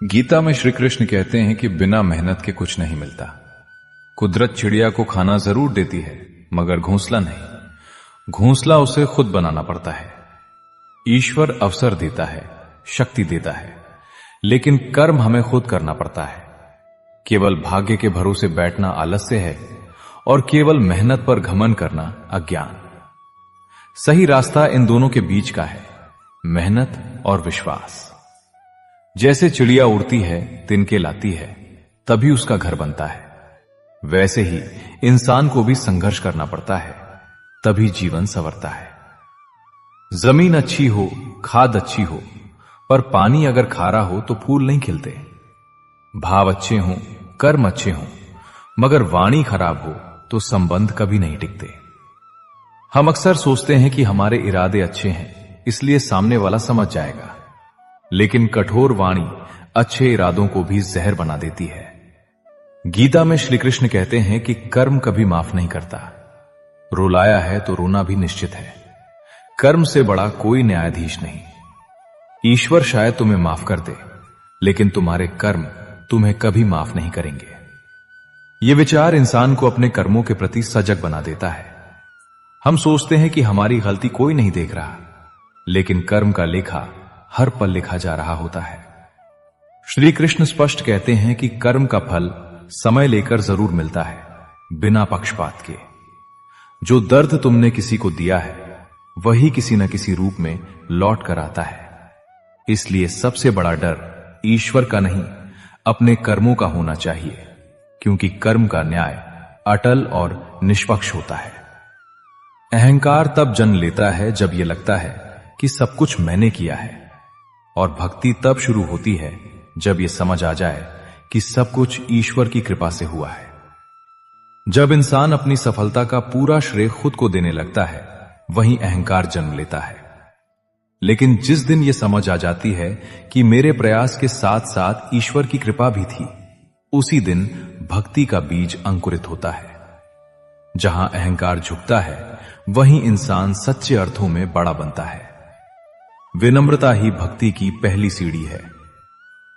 गीता में श्री कृष्ण कहते हैं कि बिना मेहनत के कुछ नहीं मिलता। कुदरत चिड़िया को खाना जरूर देती है, मगर घोंसला नहीं। घोंसला उसे खुद बनाना पड़ता है। ईश्वर अवसर देता है, शक्ति देता है, लेकिन कर्म हमें खुद करना पड़ता है। केवल भाग्य के भरोसे बैठना आलस्य है और केवल मेहनत पर घमंड करना अज्ञान। सही रास्ता इन दोनों के बीच का है, मेहनत और विश्वास। जैसे चिड़िया उड़ती है, तिनके लाती है, तभी उसका घर बनता है, वैसे ही इंसान को भी संघर्ष करना पड़ता है, तभी जीवन संवरता है। जमीन अच्छी हो, खाद अच्छी हो, पर पानी अगर खारा हो तो फूल नहीं खिलते। भाव अच्छे हों, कर्म अच्छे हों, मगर वाणी खराब हो तो संबंध कभी नहीं टिकते। हम अक्सर सोचते हैं कि हमारे इरादे अच्छे हैं, इसलिए सामने वाला समझ जाएगा, लेकिन कठोर वाणी अच्छे इरादों को भी जहर बना देती है। गीता में श्री कृष्ण कहते हैं कि कर्म कभी माफ नहीं करता। रुलाया है तो रोना भी निश्चित है। कर्म से बड़ा कोई न्यायाधीश नहीं। ईश्वर शायद तुम्हें माफ कर दे, लेकिन तुम्हारे कर्म तुम्हें कभी माफ नहीं करेंगे। यह विचार इंसान को अपने कर्मों के प्रति सजग बना देता है। हम सोचते हैं कि हमारी गलती कोई नहीं देख रहा, लेकिन कर्म का लेखा हर पल लिखा जा रहा होता है। श्री कृष्ण स्पष्ट कहते हैं कि कर्म का फल समय लेकर जरूर मिलता है, बिना पक्षपात के। जो दर्द तुमने किसी को दिया है, वही किसी न किसी रूप में लौट कर आता है। इसलिए सबसे बड़ा डर ईश्वर का नहीं, अपने कर्मों का होना चाहिए, क्योंकि कर्म का न्याय अटल और निष्पक्ष होता है। अहंकार तब जन्म लेता है जब यह लगता है कि सब कुछ मैंने किया है, और भक्ति तब शुरू होती है जब यह समझ आ जाए कि सब कुछ ईश्वर की कृपा से हुआ है। जब इंसान अपनी सफलता का पूरा श्रेय खुद को देने लगता है, वहीं अहंकार जन्म लेता है। लेकिन जिस दिन यह समझ आ जाती है कि मेरे प्रयास के साथ साथ ईश्वर की कृपा भी थी, उसी दिन भक्ति का बीज अंकुरित होता है। जहां अहंकार झुकता है, वहीं इंसान सच्चे अर्थों में बड़ा बनता है। विनम्रता ही भक्ति की पहली सीढ़ी है।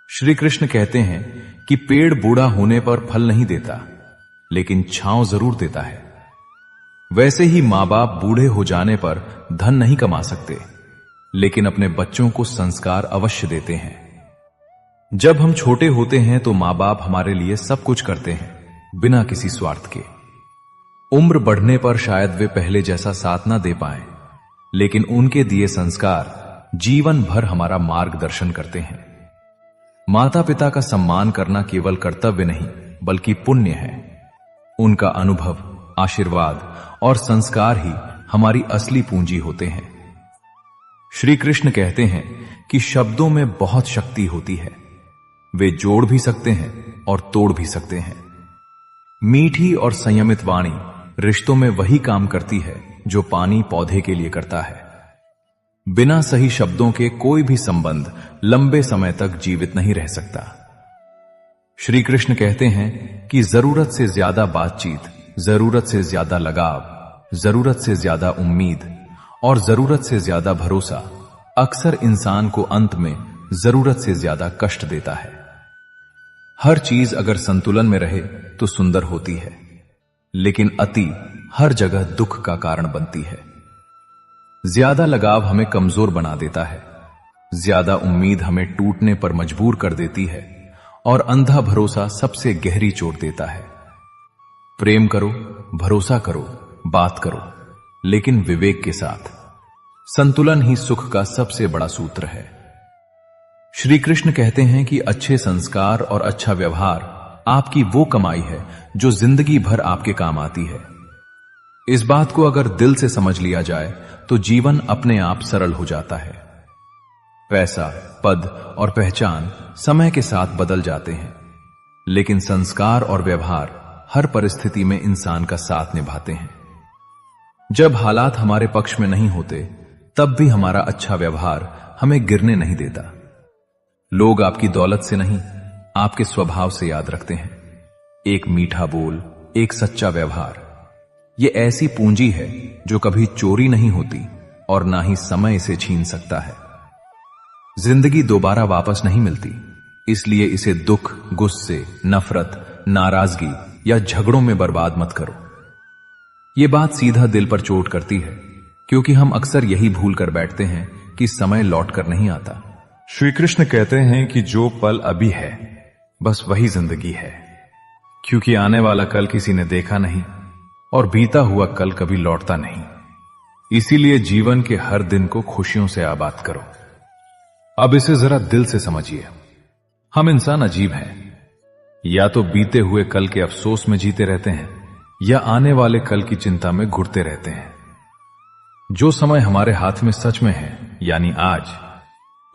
श्री कृष्ण कहते हैं कि पेड़ बूढ़ा होने पर फल नहीं देता, लेकिन छांव जरूर देता है। वैसे ही मां बाप बूढ़े हो जाने पर धन नहीं कमा सकते, लेकिन अपने बच्चों को संस्कार अवश्य देते हैं। जब हम छोटे होते हैं तो मां बाप हमारे लिए सब कुछ करते हैं, बिना किसी स्वार्थ के। उम्र बढ़ने पर शायद वे पहले जैसा साथ ना दे पाएं, लेकिन उनके दिए संस्कार जीवन भर हमारा मार्गदर्शन करते हैं। माता पिता का सम्मान करना केवल कर्तव्य नहीं, बल्कि पुण्य है। उनका अनुभव, आशीर्वाद और संस्कार ही हमारी असली पूंजी होते हैं। श्री कृष्ण कहते हैं कि शब्दों में बहुत शक्ति होती है। वे जोड़ भी सकते हैं और तोड़ भी सकते हैं। मीठी और संयमित वाणी रिश्तों में वही काम करती है जो पानी पौधे के लिए करता है। बिना सही शब्दों के कोई भी संबंध लंबे समय तक जीवित नहीं रह सकता। श्री कृष्ण कहते हैं कि जरूरत से ज्यादा बातचीत, जरूरत से ज्यादा लगाव, जरूरत से ज्यादा उम्मीद और जरूरत से ज्यादा भरोसा अक्सर इंसान को अंत में जरूरत से ज्यादा कष्ट देता है। हर चीज अगर संतुलन में रहे तो सुंदर होती है, लेकिन अति हर जगह दुख का कारण बनती है। ज्यादा लगाव हमें कमजोर बना देता है, ज्यादा उम्मीद हमें टूटने पर मजबूर कर देती है, और अंधा भरोसा सबसे गहरी चोट देता है। प्रेम करो, भरोसा करो, बात करो, लेकिन विवेक के साथ। संतुलन ही सुख का सबसे बड़ा सूत्र है। श्री कृष्ण कहते हैं कि अच्छे संस्कार और अच्छा व्यवहार आपकी वो कमाई है जो जिंदगी भर आपके काम आती है। इस बात को अगर दिल से समझ लिया जाए तो जीवन अपने आप सरल हो जाता है। पैसा, पद और पहचान समय के साथ बदल जाते हैं, लेकिन संस्कार और व्यवहार हर परिस्थिति में इंसान का साथ निभाते हैं। जब हालात हमारे पक्ष में नहीं होते, तब भी हमारा अच्छा व्यवहार हमें गिरने नहीं देता। लोग आपकी दौलत से नहीं, आपके स्वभाव से याद रखते हैं। एक मीठा बोल, एक सच्चा व्यवहार, ये ऐसी पूंजी है जो कभी चोरी नहीं होती और ना ही समय इसे छीन सकता है। जिंदगी दोबारा वापस नहीं मिलती, इसलिए इसे दुख, गुस्से, नफरत, नाराजगी या झगड़ों में बर्बाद मत करो। यह बात सीधा दिल पर चोट करती है, क्योंकि हम अक्सर यही भूल कर बैठते हैं कि समय लौट कर नहीं आता। श्री कृष्ण कहते हैं कि जो पल अभी है बस वही जिंदगी है, क्योंकि आने वाला कल किसी ने देखा नहीं और बीता हुआ कल कभी लौटता नहीं। इसीलिए जीवन के हर दिन को खुशियों से आबाद करो। अब इसे जरा दिल से समझिए। हम इंसान अजीब हैं, या तो बीते हुए कल के अफसोस में जीते रहते हैं या आने वाले कल की चिंता में घुटते रहते हैं। जो समय हमारे हाथ में सच में है, यानी आज,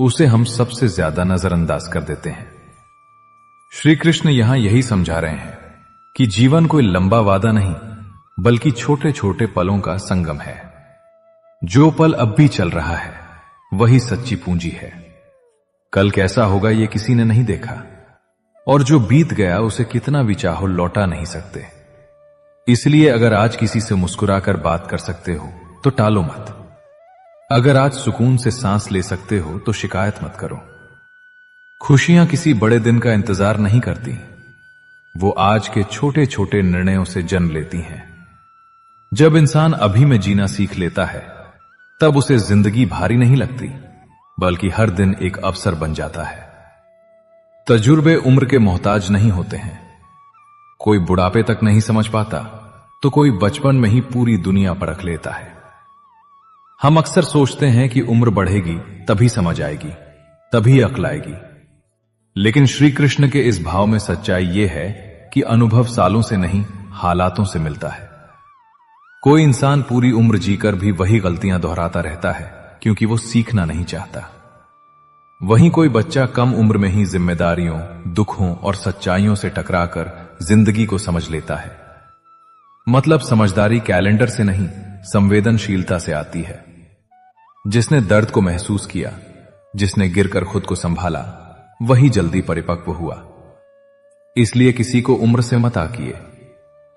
उसे हम सबसे ज्यादा नजरअंदाज कर देते हैं। श्री कृष्ण यहां यही समझा रहे हैं कि जीवन कोई लंबा वादा नहीं, बल्कि छोटे छोटे पलों का संगम है। जो पल अब भी चल रहा है वही सच्ची पूंजी है। कल कैसा होगा ये किसी ने नहीं देखा, और जो बीत गया उसे कितना भी चाहो लौटा नहीं सकते। इसलिए अगर आज किसी से मुस्कुराकर बात कर सकते हो तो टालो मत। अगर आज सुकून से सांस ले सकते हो तो शिकायत मत करो। खुशियां किसी बड़े दिन का इंतजार नहीं करती, वो आज के छोटे छोटे निर्णयों से जन्म लेती हैं। जब इंसान अभी में जीना सीख लेता है तब उसे जिंदगी भारी नहीं लगती, बल्कि हर दिन एक अवसर बन जाता है। तजुर्बे उम्र के मोहताज नहीं होते हैं। कोई बुढ़ापे तक नहीं समझ पाता तो कोई बचपन में ही पूरी दुनिया परख लेता है। हम अक्सर सोचते हैं कि उम्र बढ़ेगी तभी समझ आएगी, तभी अक्ल आएगी। लेकिन श्री कृष्ण के इस भाव में सच्चाई यह है कि अनुभव सालों से नहीं, हालातों से मिलता है। कोई इंसान पूरी उम्र जीकर भी वही गलतियां दोहराता रहता है क्योंकि वो सीखना नहीं चाहता। वहीं कोई बच्चा कम उम्र में ही जिम्मेदारियों, दुखों और सच्चाइयों से टकराकर जिंदगी को समझ लेता है। मतलब समझदारी कैलेंडर से नहीं, संवेदनशीलता से आती है। जिसने दर्द को महसूस किया, जिसने गिरकर खुद को संभाला, वही जल्दी परिपक्व हुआ। इसलिए किसी को उम्र से मत आकिए।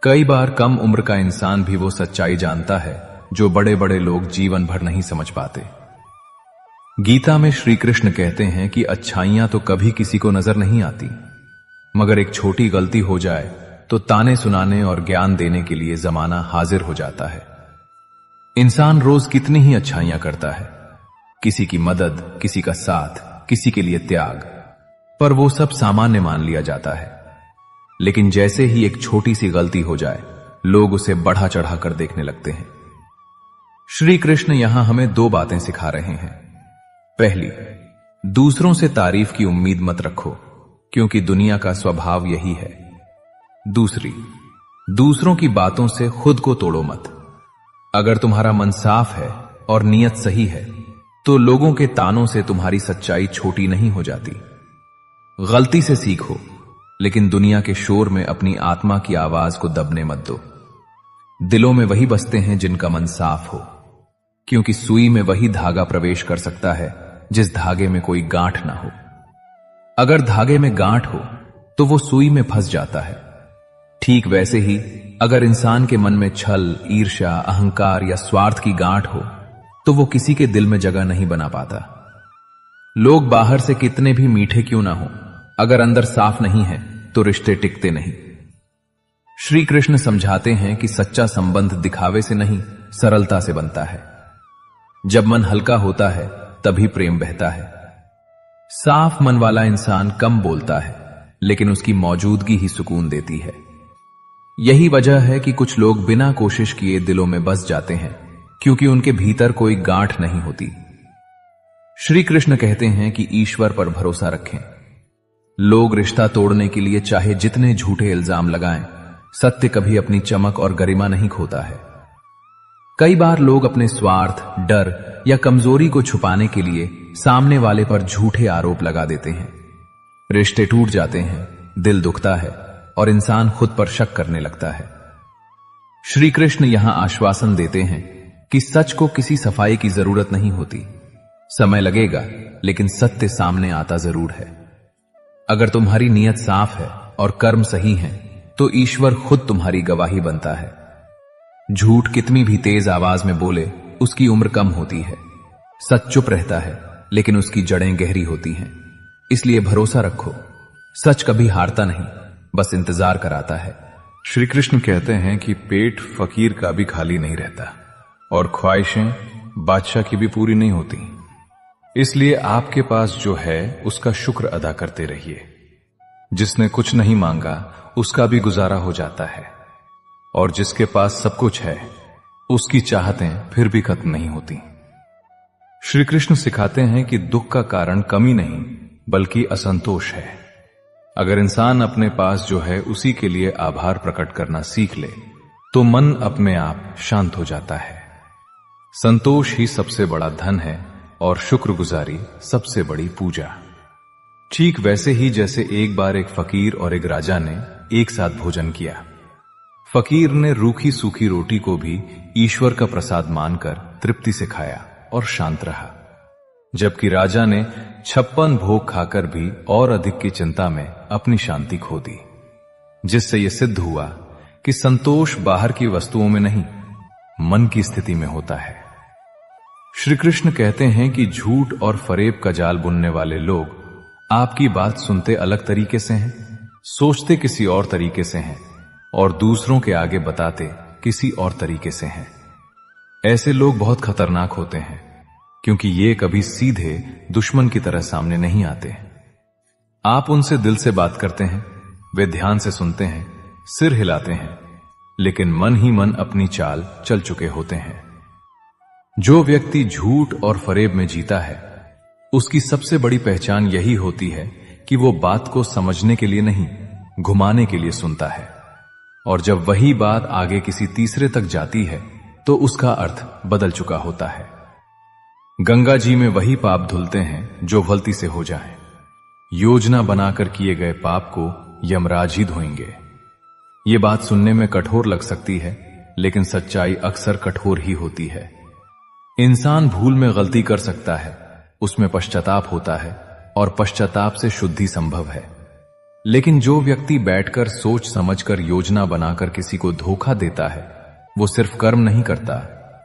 कई बार कम उम्र का इंसान भी वो सच्चाई जानता है जो बड़े बड़े लोग जीवन भर नहीं समझ पाते। गीता में श्री कृष्ण कहते हैं कि अच्छाइयां तो कभी किसी को नजर नहीं आती, मगर एक छोटी गलती हो जाए तो ताने सुनाने और ज्ञान देने के लिए जमाना हाजिर हो जाता है। इंसान रोज कितनी ही अच्छाइयां करता है, किसी की मदद, किसी का साथ, किसी के लिए त्याग, पर वो सब सामान्य मान लिया जाता है। लेकिन जैसे ही एक छोटी सी गलती हो जाए, लोग उसे बढ़ा चढ़ा कर देखने लगते हैं। श्री कृष्ण यहां हमें दो बातें सिखा रहे हैं। पहली, दूसरों से तारीफ की उम्मीद मत रखो, क्योंकि दुनिया का स्वभाव यही है। दूसरी, दूसरों की बातों से खुद को तोड़ो मत। अगर तुम्हारा मन साफ है और नीयत सही है तो लोगों के तानों से तुम्हारी सच्चाई छोटी नहीं हो जाती। गलती से सीखो, लेकिन दुनिया के शोर में अपनी आत्मा की आवाज को दबने मत दो। दिलों में वही बसते हैं जिनका मन साफ हो, क्योंकि सुई में वही धागा प्रवेश कर सकता है जिस धागे में कोई गांठ ना हो। अगर धागे में गांठ हो तो वो सुई में फंस जाता है। ठीक वैसे ही अगर इंसान के मन में छल, ईर्ष्या, अहंकार या स्वार्थ की गांठ हो तो वो किसी के दिल में जगह नहीं बना पाता। लोग बाहर से कितने भी मीठे क्यों ना हो, अगर अंदर साफ नहीं है तो रिश्ते टिकते नहीं। श्री कृष्ण समझाते हैं कि सच्चा संबंध दिखावे से नहीं, सरलता से बनता है। जब मन हल्का होता है तभी प्रेम बहता है। साफ मन वाला इंसान कम बोलता है, लेकिन उसकी मौजूदगी ही सुकून देती है। यही वजह है कि कुछ लोग बिना कोशिश किए दिलों में बस जाते हैं, क्योंकि उनके भीतर कोई गांठ नहीं होती। श्री कृष्ण कहते हैं कि ईश्वर पर भरोसा रखें। लोग रिश्ता तोड़ने के लिए चाहे जितने झूठे इल्जाम लगाएं, सत्य कभी अपनी चमक और गरिमा नहीं खोता है। कई बार लोग अपने स्वार्थ, डर या कमजोरी को छुपाने के लिए सामने वाले पर झूठे आरोप लगा देते हैं। रिश्ते टूट जाते हैं, दिल दुखता है और इंसान खुद पर शक करने लगता है। श्री कृष्ण यहां आश्वासन देते हैं कि सच को किसी सफाई की जरूरत नहीं होती। समय लगेगा, लेकिन सत्य सामने आता जरूर है। अगर तुम्हारी नीयत साफ है और कर्म सही हैं, तो ईश्वर खुद तुम्हारी गवाही बनता है। झूठ कितनी भी तेज आवाज में बोले, उसकी उम्र कम होती है। सच चुप रहता है, लेकिन उसकी जड़ें गहरी होती हैं। इसलिए भरोसा रखो, सच कभी हारता नहीं, बस इंतजार कराता है। श्री कृष्ण कहते हैं कि पेट फकीर का भी खाली नहीं रहता और ख्वाहिशें बादशाह की भी पूरी नहीं होती। इसलिए आपके पास जो है उसका शुक्र अदा करते रहिए। जिसने कुछ नहीं मांगा उसका भी गुजारा हो जाता है, और जिसके पास सब कुछ है उसकी चाहतें फिर भी खत्म नहीं होती। श्री कृष्ण सिखाते हैं कि दुख का कारण कमी नहीं बल्कि असंतोष है। अगर इंसान अपने पास जो है उसी के लिए आभार प्रकट करना सीख ले तो मन अपने आप शांत हो जाता है। संतोष ही सबसे बड़ा धन है और शुक्रगुजारी सबसे बड़ी पूजा। ठीक वैसे ही जैसे एक बार एक फकीर और एक राजा ने एक साथ भोजन किया। फकीर ने रूखी सूखी रोटी को भी ईश्वर का प्रसाद मानकर तृप्ति से खाया और शांत रहा, जबकि राजा ने 56 भोग खाकर भी और अधिक की चिंता में अपनी शांति खो दी। जिससे यह सिद्ध हुआ कि संतोष बाहर की वस्तुओं में नहीं, मन की स्थिति में होता है। श्री कृष्ण कहते हैं कि झूठ और फरेब का जाल बुनने वाले लोग आपकी बात सुनते अलग तरीके से हैं, सोचते किसी और तरीके से हैं और दूसरों के आगे बताते किसी और तरीके से हैं। ऐसे लोग बहुत खतरनाक होते हैं क्योंकि ये कभी सीधे दुश्मन की तरह सामने नहीं आते। आप उनसे दिल से बात करते हैं, वे ध्यान से सुनते हैं, सिर हिलाते हैं, लेकिन मन ही मन अपनी चाल चल चुके होते हैं। जो व्यक्ति झूठ और फरेब में जीता है उसकी सबसे बड़ी पहचान यही होती है कि वो बात को समझने के लिए नहीं, घुमाने के लिए सुनता है, और जब वही बात आगे किसी तीसरे तक जाती है तो उसका अर्थ बदल चुका होता है। गंगा जी में वही पाप धुलते हैं जो गलती से हो जाए। योजना बनाकर किए गए पाप को यमराज ही धोएंगे। ये बात सुनने में कठोर लग सकती है, लेकिन सच्चाई अक्सर कठोर ही होती है। इंसान भूल में गलती कर सकता है, उसमें पश्चाताप होता है और पश्चाताप से शुद्धि संभव है। लेकिन जो व्यक्ति बैठकर सोच समझकर योजना बनाकर किसी को धोखा देता है, वो सिर्फ कर्म नहीं करता,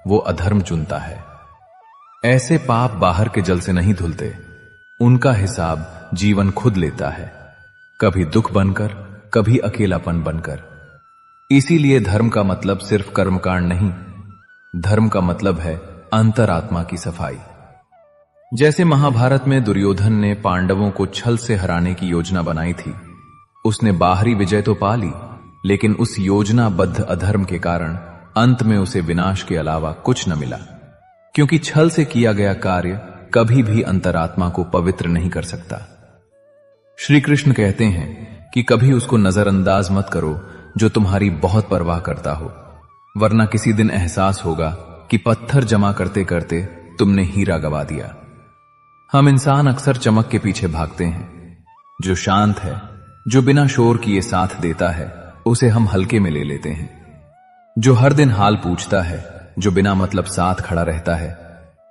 वो अधर्म चुनता है। ऐसे पाप बाहर के जल से नहीं धुलते, उनका हिसाब जीवन खुद लेता है, कभी दुख बनकर, कभी अकेलापन बनकर। इसीलिए धर्म का मतलब सिर्फ कर्मकांड नहीं, धर्म का मतलब है अंतरात्मा की सफाई। जैसे महाभारत में दुर्योधन ने पांडवों को छल से हराने की योजना बनाई थी। उसने बाहरी विजय तो पा ली, लेकिन उस योजनाबद्ध अधर्म के कारण अंत में उसे विनाश के अलावा कुछ न मिला, क्योंकि छल से किया गया कार्य कभी भी अंतरात्मा को पवित्र नहीं कर सकता। श्री कृष्ण कहते हैं कि कभी उसको नजरअंदाज मत करो जो तुम्हारी बहुत परवाह करता हो, वरना किसी दिन एहसास होगा कि पत्थर जमा करते करते तुमने हीरा गवा दिया। हम इंसान अक्सर चमक के पीछे भागते हैं। जो शांत है, जो बिना शोर किए साथ देता है, उसे हम हल्के में ले लेते हैं। जो हर दिन हाल पूछता है, जो बिना मतलब साथ खड़ा रहता है,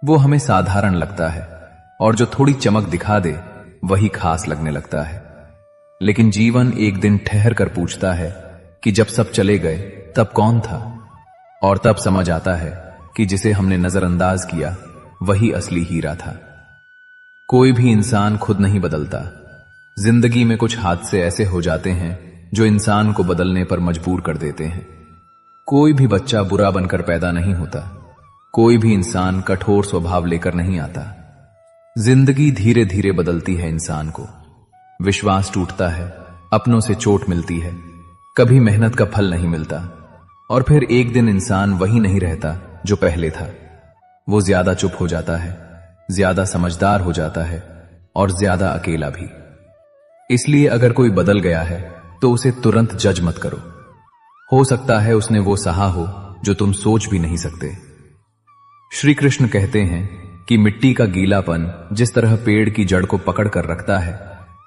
वो हमें साधारण लगता है, और जो थोड़ी चमक दिखा दे वही खास लगने लगता है। लेकिन जीवन एक दिन ठहर कर पूछता है कि जब सब चले गए तब कौन था, और तब समझ आता है कि जिसे हमने नजरअंदाज किया वही असली हीरा था। कोई भी इंसान खुद नहीं बदलता। जिंदगी में कुछ हादसे ऐसे हो जाते हैं जो इंसान को बदलने पर मजबूर कर देते हैं। कोई भी बच्चा बुरा बनकर पैदा नहीं होता, कोई भी इंसान कठोर स्वभाव लेकर नहीं आता। जिंदगी धीरे धीरे बदलती है इंसान को। विश्वास टूटता है, अपनों से चोट मिलती है, कभी मेहनत का फल नहीं मिलता, और फिर एक दिन इंसान वही नहीं रहता जो पहले था। वो ज्यादा चुप हो जाता है, ज्यादा समझदार हो जाता है और ज्यादा अकेला भी। इसलिए अगर कोई बदल गया है तो उसे तुरंत जज मत करो। हो सकता है उसने वो सहा हो जो तुम सोच भी नहीं सकते। श्री कृष्ण कहते हैं कि मिट्टी का गीलापन जिस तरह पेड़ की जड़ को पकड़ कर रखता है,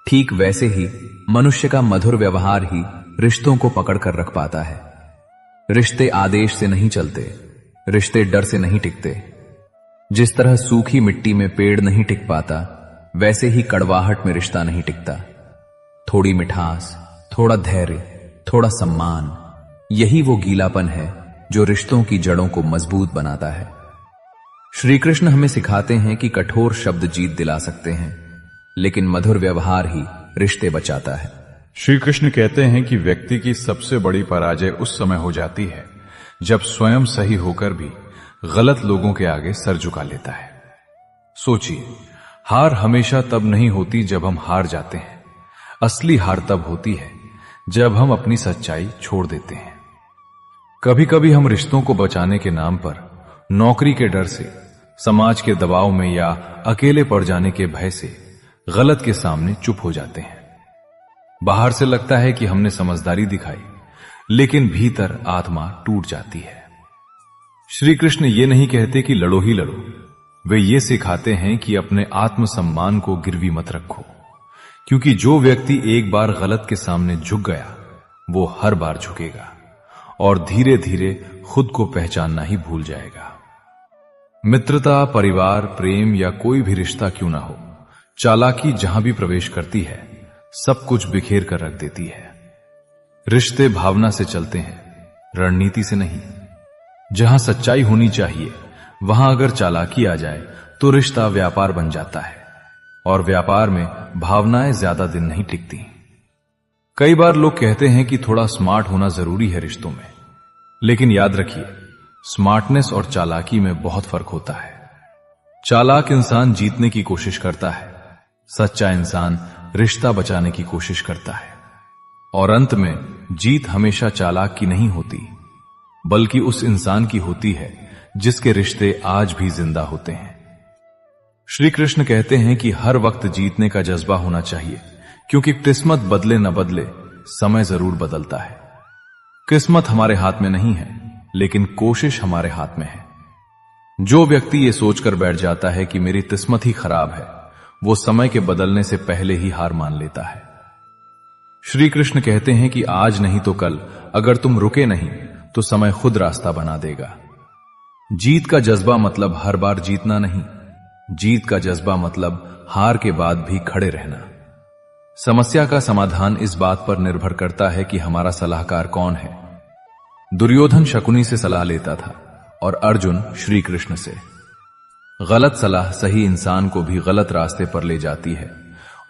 ठीक वैसे ही मनुष्य का मधुर व्यवहार ही रिश्तों को पकड़ कर रख पाता है। रिश्ते आदेश से नहीं चलते, रिश्ते डर से नहीं टिकते। जिस तरह सूखी मिट्टी में पेड़ नहीं टिक पाता, वैसे ही कड़वाहट में रिश्ता नहीं टिकता। थोड़ी मिठास, थोड़ा धैर्य, थोड़ा सम्मान, यही वो गीलापन है जो रिश्तों की जड़ों को मजबूत बनाता है। श्री कृष्ण हमें सिखाते हैं कि कठोर शब्द जीत दिला सकते हैं, लेकिन मधुर व्यवहार ही रिश्ते बचाता है। श्री कृष्ण कहते हैं कि व्यक्ति की सबसे बड़ी पराजय उस समय हो जाती है जब स्वयं सही होकर भी गलत लोगों के आगे सर झुका लेता है। सोचिए, हार हमेशा तब नहीं होती जब हम हार जाते हैं। असली हार तब होती है जब हम अपनी सच्चाई छोड़ देते हैं। कभी कभी हम रिश्तों को बचाने के नाम पर, नौकरी के डर से, समाज के दबाव में या अकेले पड़ जाने के भय से गलत के सामने चुप हो जाते हैं। बाहर से लगता है कि हमने समझदारी दिखाई, लेकिन भीतर आत्मा टूट जाती है। श्री कृष्ण ये नहीं कहते कि लड़ो ही लड़ो, वे ये सिखाते हैं कि अपने आत्मसम्मान को गिरवी मत रखो, क्योंकि जो व्यक्ति एक बार गलत के सामने झुक गया वो हर बार झुकेगा और धीरे धीरे खुद को पहचानना ही भूल जाएगा। मित्रता, परिवार, प्रेम या कोई भी रिश्ता क्यों ना हो, चालाकी जहां भी प्रवेश करती है सब कुछ बिखेर कर रख देती है। रिश्ते भावना से चलते हैं, रणनीति से नहीं। जहां सच्चाई होनी चाहिए वहां अगर चालाकी आ जाए तो रिश्ता व्यापार बन जाता है, और व्यापार में भावनाएं ज्यादा दिन नहीं टिकती। कई बार लोग कहते हैं कि थोड़ा स्मार्ट होना जरूरी है रिश्तों में, लेकिन याद रखिए, स्मार्टनेस और चालाकी में बहुत फर्क होता है। चालाक इंसान जीतने की कोशिश करता है, सच्चा इंसान रिश्ता बचाने की कोशिश करता है, और अंत में जीत हमेशा चालाक की नहीं होती, बल्कि उस इंसान की होती है जिसके रिश्ते आज भी जिंदा होते हैं। श्री कृष्ण कहते हैं कि हर वक्त जीतने का जज्बा होना चाहिए, क्योंकि किस्मत बदले न बदले समय जरूर बदलता है। किस्मत हमारे हाथ में नहीं है, लेकिन कोशिश हमारे हाथ में है। जो व्यक्ति ये सोचकर बैठ जाता है कि मेरी किस्मत ही खराब है, वो समय के बदलने से पहले ही हार मान लेता है। श्री कृष्ण कहते हैं कि आज नहीं तो कल अगर तुम रुके नहीं तो समय खुद रास्ता बना देगा। जीत का जज्बा मतलब हर बार जीतना नहीं, जीत का जज्बा मतलब हार के बाद भी खड़े रहना। समस्या का समाधान इस बात पर निर्भर करता है कि हमारा सलाहकार कौन है। दुर्योधन शकुनी से सलाह लेता था और अर्जुन श्री कृष्ण से। गलत सलाह सही इंसान को भी गलत रास्ते पर ले जाती है,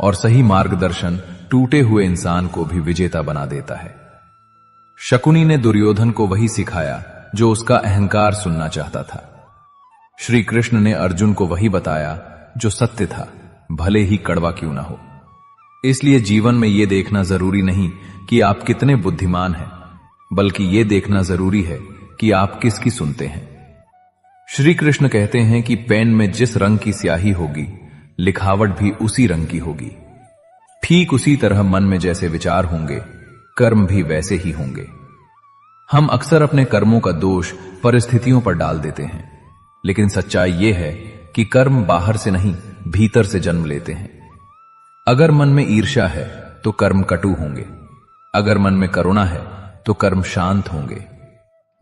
और सही मार्गदर्शन टूटे हुए इंसान को भी विजेता बना देता है। शकुनी ने दुर्योधन को वही सिखाया जो उसका अहंकार सुनना चाहता था। श्री कृष्ण ने अर्जुन को वही बताया जो सत्य था, भले ही कड़वा क्यों ना हो। इसलिए जीवन में यह देखना जरूरी नहीं कि आप कितने बुद्धिमान हैं, बल्कि यह देखना जरूरी है कि आप किसकी सुनते हैं। श्री कृष्ण कहते हैं कि पेन में जिस रंग की स्याही होगी, लिखावट भी उसी रंग की होगी। ठीक उसी तरह मन में जैसे विचार होंगे, कर्म भी वैसे ही होंगे। हम अक्सर अपने कर्मों का दोष परिस्थितियों पर डाल देते हैं, लेकिन सच्चाई यह है कि कर्म बाहर से नहीं, भीतर से जन्म लेते हैं। अगर मन में ईर्ष्या है तो कर्म कटु होंगे, अगर मन में करुणा है तो कर्म शांत होंगे।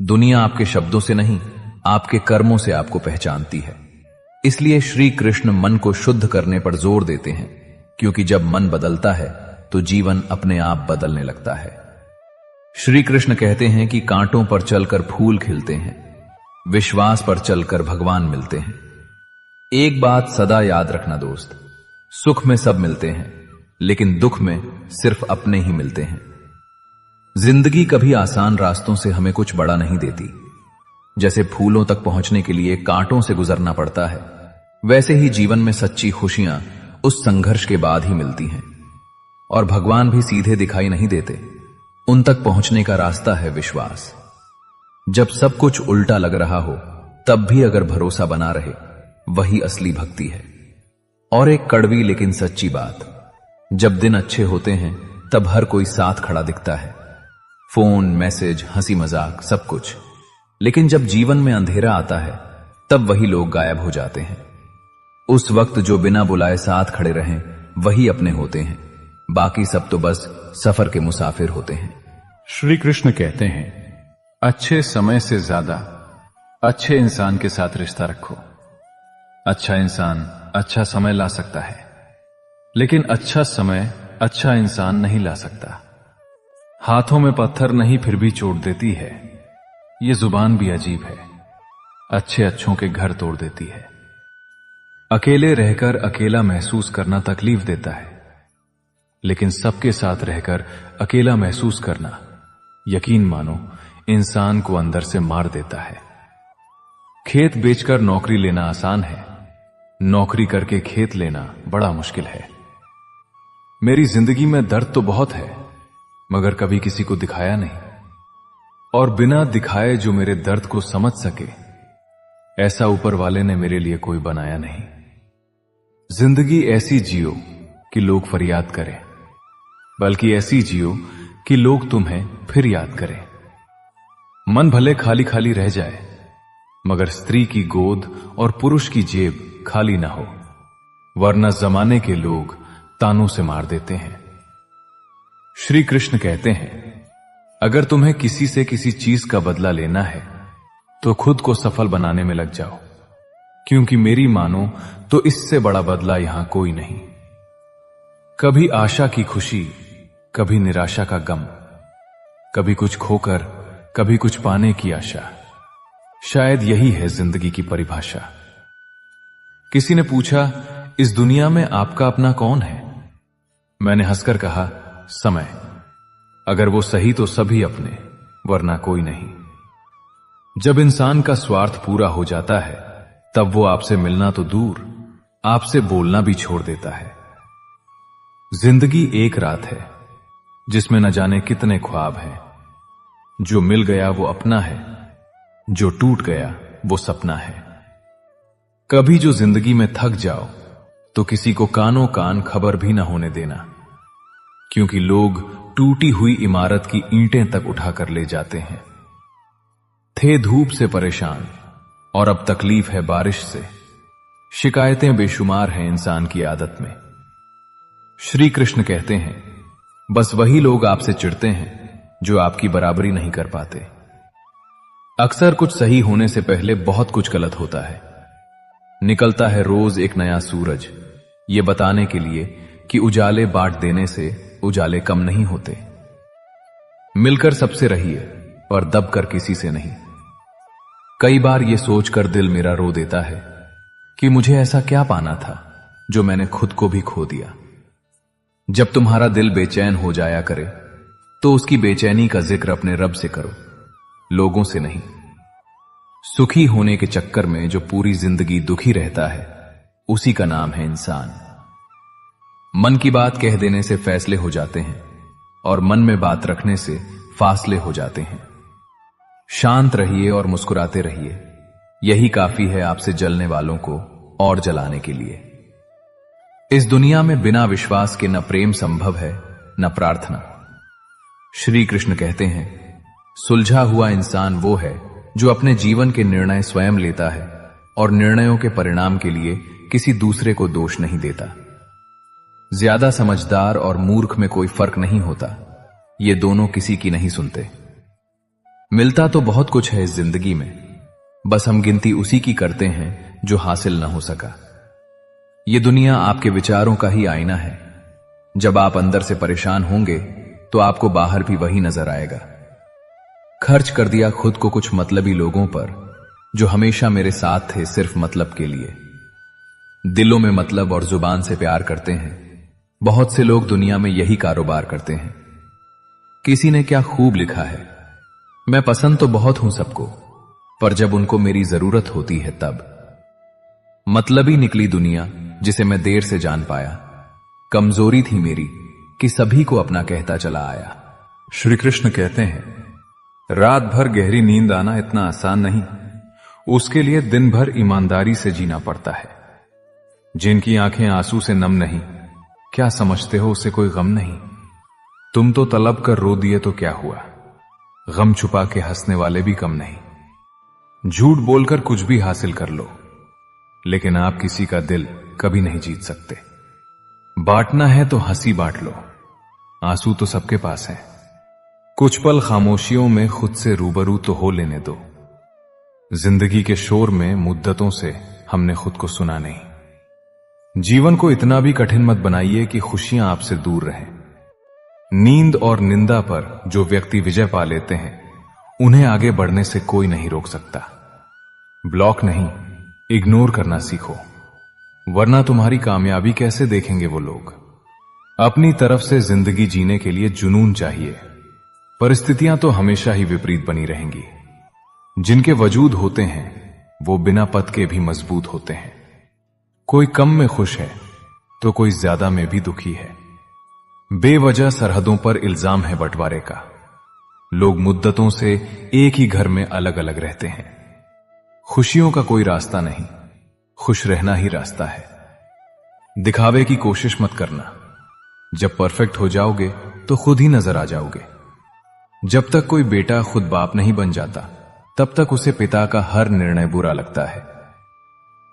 दुनिया आपके शब्दों से नहीं, आपके कर्मों से आपको पहचानती है। इसलिए श्री कृष्ण मन को शुद्ध करने पर जोर देते हैं, क्योंकि जब मन बदलता है तो जीवन अपने आप बदलने लगता है। श्री कृष्ण कहते हैं कि कांटों पर चलकर फूल खिलते हैं, विश्वास पर चलकर भगवान मिलते हैं। एक बात सदा याद रखना दोस्त, सुख में सब मिलते हैं, लेकिन दुख में सिर्फ अपने ही मिलते हैं। जिंदगी कभी आसान रास्तों से हमें कुछ बड़ा नहीं देती। जैसे फूलों तक पहुंचने के लिए कांटों से गुजरना पड़ता है, वैसे ही जीवन में सच्ची खुशियां उस संघर्ष के बाद ही मिलती हैं। और भगवान भी सीधे दिखाई नहीं देते, उन तक पहुंचने का रास्ता है विश्वास। जब सब कुछ उल्टा लग रहा हो, तब भी अगर भरोसा बना रहे, वही असली भक्ति है। और एक कड़वी लेकिन सच्ची बात, जब दिन अच्छे होते हैं तब हर कोई साथ खड़ा दिखता है, फोन, मैसेज, हंसी मजाक, सब कुछ। लेकिन जब जीवन में अंधेरा आता है तब वही लोग गायब हो जाते हैं। उस वक्त जो बिना बुलाए साथ खड़े रहें वही अपने होते हैं, बाकी सब तो बस सफर के मुसाफिर होते हैं। श्री कृष्ण कहते हैं, अच्छे समय से ज्यादा अच्छे इंसान के साथ रिश्ता रखो। अच्छा इंसान अच्छा समय ला सकता है, लेकिन अच्छा समय अच्छा इंसान नहीं ला सकता। हाथों में पत्थर नहीं फिर भी चोट देती है, ये जुबान भी अजीब है, अच्छे अच्छों के घर तोड़ देती है। अकेले रहकर अकेला महसूस करना तकलीफ देता है, लेकिन सबके साथ रहकर अकेला महसूस करना, यकीन मानो, इंसान को अंदर से मार देता है। खेत बेचकर नौकरी लेना आसान है, नौकरी करके खेत लेना बड़ा मुश्किल है। मेरी जिंदगी में दर्द तो बहुत है, मगर कभी किसी को दिखाया नहीं, और बिना दिखाए जो मेरे दर्द को समझ सके, ऐसा ऊपर वाले ने मेरे लिए कोई बनाया नहीं। जिंदगी ऐसी जियो कि लोग फरियाद करें, बल्कि ऐसी जियो कि लोग तुम्हें फिर याद करें। मन भले खाली खाली रह जाए, मगर स्त्री की गोद और पुरुष की जेब खाली ना हो, वरना जमाने के लोग तानों से मार देते हैं। श्री कृष्ण कहते हैं, अगर तुम्हें किसी से किसी चीज का बदला लेना है तो खुद को सफल बनाने में लग जाओ, क्योंकि मेरी मानो तो इससे बड़ा बदला यहां कोई नहीं। कभी आशा की खुशी, कभी निराशा का गम, कभी कुछ खोकर कभी कुछ पाने की आशा, शायद यही है जिंदगी की परिभाषा। किसी ने पूछा, इस दुनिया में आपका अपना कौन है? मैंने हंसकर कहा, समय। अगर वो सही तो सभी अपने, वरना कोई नहीं। जब इंसान का स्वार्थ पूरा हो जाता है, तब वो आपसे मिलना तो दूर, आपसे बोलना भी छोड़ देता है। जिंदगी एक रात है जिसमें न जाने कितने ख्वाब हैं। जो मिल गया वो अपना है, जो टूट गया वो सपना है। कभी जो जिंदगी में थक जाओ तो किसी को कानों कान खबर भी न होने देना, क्योंकि लोग टूटी हुई इमारत की ईंटें तक उठाकर ले जाते हैं। थे धूप से परेशान और अब तकलीफ है बारिश से, शिकायतें बेशुमार हैं इंसान की आदत में। श्री कृष्ण कहते हैं, बस वही लोग आपसे चिढ़ते हैं जो आपकी बराबरी नहीं कर पाते। अक्सर कुछ सही होने से पहले बहुत कुछ गलत होता है। निकलता है रोज एक नया सूरज, ये बताने के लिए कि उजाले बांट देने से उजाले कम नहीं होते। मिलकर सबसे रहिए, पर दबकर किसी से नहीं। कई बार ये सोचकर दिल मेरा रो देता है कि मुझे ऐसा क्या पाना था जो मैंने खुद को भी खो दिया। जब तुम्हारा दिल बेचैन हो जाया करे तो उसकी बेचैनी का जिक्र अपने रब से करो, लोगों से नहीं। सुखी होने के चक्कर में जो पूरी जिंदगी दुखी रहता है, उसी का नाम है इंसान। मन की बात कह देने से फैसले हो जाते हैं, और मन में बात रखने से फासले हो जाते हैं। शांत रहिए और मुस्कुराते रहिए, यही काफी है आपसे जलने वालों को और जलाने के लिए। इस दुनिया में बिना विश्वास के न प्रेम संभव है, न प्रार्थना। श्री कृष्ण कहते हैं, सुलझा हुआ इंसान वो है जो अपने जीवन के निर्णय स्वयं लेता है और निर्णयों के परिणाम के लिए किसी दूसरे को दोष नहीं देता। ज्यादा समझदार और मूर्ख में कोई फर्क नहीं होता, ये दोनों किसी की नहीं सुनते। मिलता तो बहुत कुछ है इस जिंदगी में, बस हम गिनती उसी की करते हैं जो हासिल न हो सका। ये दुनिया आपके विचारों का ही आईना है। जब आप अंदर से परेशान होंगे तो आपको बाहर भी वही नजर आएगा। खर्च कर दिया खुद को कुछ मतलबी लोगों पर जो हमेशा मेरे साथ थे सिर्फ मतलब के लिए। दिलों में मतलब और जुबान से प्यार करते हैं। बहुत से लोग दुनिया में यही कारोबार करते हैं। किसी ने क्या खूब लिखा है, मैं पसंद तो बहुत हूं सबको, पर जब उनको मेरी जरूरत होती है तब। मतलबी निकली दुनिया जिसे मैं देर से जान पाया। कमजोरी थी मेरी कि सभी को अपना कहता चला आया। श्री कृष्ण कहते हैं, रात भर गहरी नींद आना इतना आसान नहीं, उसके लिए दिन भर ईमानदारी से जीना पड़ता है। जिनकी आंखें आंसू से नम नहीं, क्या समझते हो उसे कोई गम नहीं। तुम तो तलब कर रो दिए तो क्या हुआ, गम छुपा के हंसने वाले भी कम नहीं। झूठ बोलकर कुछ भी हासिल कर लो, लेकिन आप किसी का दिल कभी नहीं जीत सकते। बांटना है तो हंसी बांट लो, आंसू तो सबके पास है। कुछ पल खामोशियों में खुद से रूबरू तो हो लेने दो। जिंदगी के शोर में मुद्दतों से हमने खुद को सुना नहीं। जीवन को इतना भी कठिन मत बनाइए कि खुशियां आपसे दूर रहें। नींद और निंदा पर जो व्यक्ति विजय पा लेते हैं, उन्हें आगे बढ़ने से कोई नहीं रोक सकता। ब्लॉक नहीं, इग्नोर करना सीखो। वरना तुम्हारी कामयाबी कैसे देखेंगे वो लोग। अपनी तरफ से जिंदगी जीने के लिए जुनून चाहिए। परिस्थितियां तो हमेशा ही विपरीत बनी रहेंगी। जिनके वजूद होते हैं वो बिना पद के भी मजबूत होते हैं। कोई कम में खुश है तो कोई ज्यादा में भी दुखी है। बेवजह सरहदों पर इल्जाम है बंटवारे का। लोग मुद्दतों से एक ही घर में अलग अलग रहते हैं। खुशियों का कोई रास्ता नहीं, खुश रहना ही रास्ता है। दिखावे की कोशिश मत करना। जब परफेक्ट हो जाओगे तो खुद ही नजर आ जाओगे। जब तक कोई बेटा खुद बाप नहीं बन जाता तब तक उसे पिता का हर निर्णय बुरा लगता है।